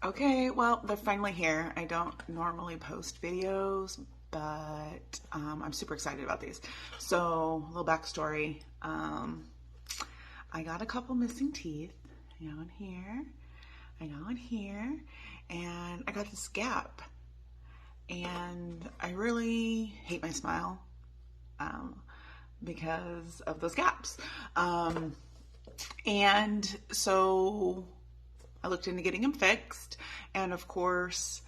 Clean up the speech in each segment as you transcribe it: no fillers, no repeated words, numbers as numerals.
Okay, well, they're finally here. I don't normally post videos, but I'm super excited about these. So, a little backstory. I got a couple missing teeth. I go in here, I go in here, and I got this gap. And I really hate my smile because of those gaps. And so I looked into getting them fixed. And of course,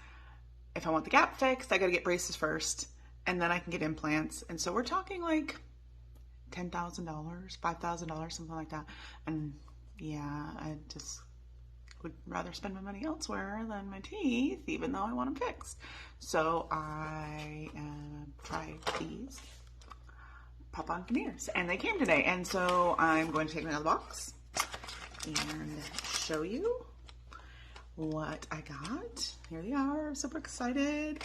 if I want the gap fixed, I got to get braces first. And then I can get implants. And so we're talking like $10,000, $5,000, something like that. And yeah, I just would rather spend my money elsewhere than my teeth, even though I want them fixed. So I tried these Pop On Veneers, and they came today. And so I'm going to take them out of the box and show you what I got. Here they are. I'm super excited.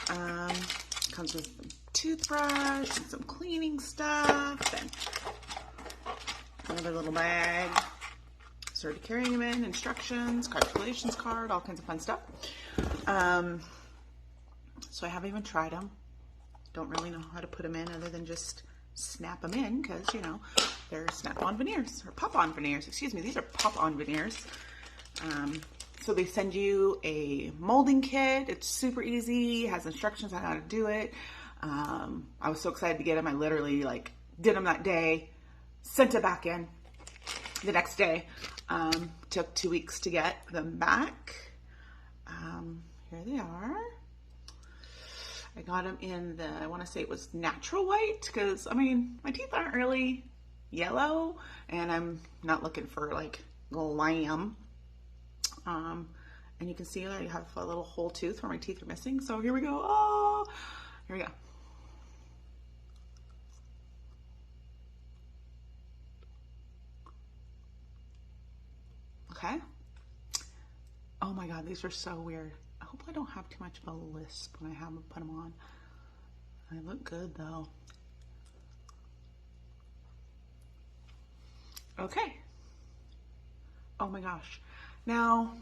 Comes with some toothbrush and some cleaning stuff and another little bag. Started carrying them in, instructions, calculations card, all kinds of fun stuff. So I haven't even tried them. Don't really know how to put them in other than just snap them in because, you know, they're snap-on veneers, or pop-on veneers. Excuse me, these are pop-on veneers. So they send you a molding kit. It's super easy. It has instructions on how to do it. I was so excited to get them. I literally did them that day, sent it back in the next day. Took 2 weeks to get them back. Here they are. I got them in the, I want to say it was natural white because, I mean, my teeth aren't really yellow and I'm not looking for like glam. And you can see that I have a little whole tooth where my teeth are missing. So here we go. Oh, here we go. Okay. Oh my God, these are so weird. I hope I don't have too much of a lisp when I have them put them on. They look good though. Okay. Oh my gosh. Now,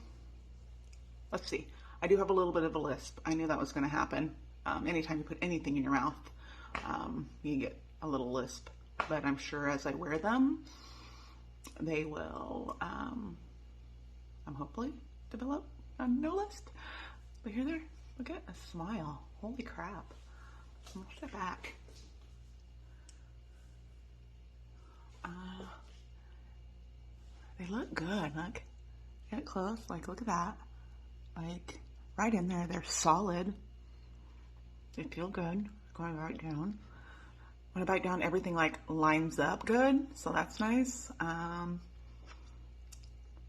let's see. I do have a little bit of a lisp. I knew that was going to happen. Anytime you put anything in your mouth, you get a little lisp. But I'm sure as I wear them, they will, hopefully develop a no lisp. But here they're, look at a smile. Holy crap. Watch that back. They look good. Look, get it close. Like, look at that. Like, right in there. They're solid. They feel good. Going right down. When I bite down, everything like lines up good. So that's nice.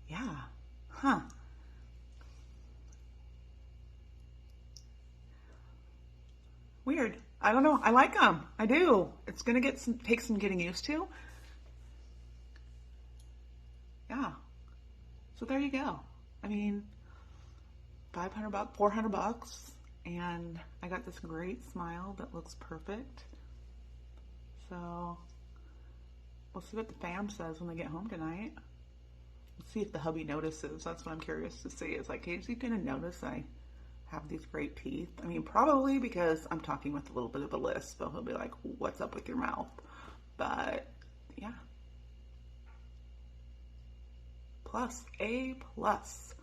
Yeah. Huh. Weird. I don't know. I like them. I do. It's gonna take some getting used to. Yeah. So there you go. I mean, 500 bucks, 400 bucks, and I got this great smile that looks perfect. So we'll see what the fam says when they get home tonight. Let's see if the hubby notices. That's what I'm curious to see. Is like, is he gonna notice I have these great teeth? I mean, probably because I'm talking with a little bit of a lisp, but he'll be like, what's up with your mouth? But yeah. Plus, A plus.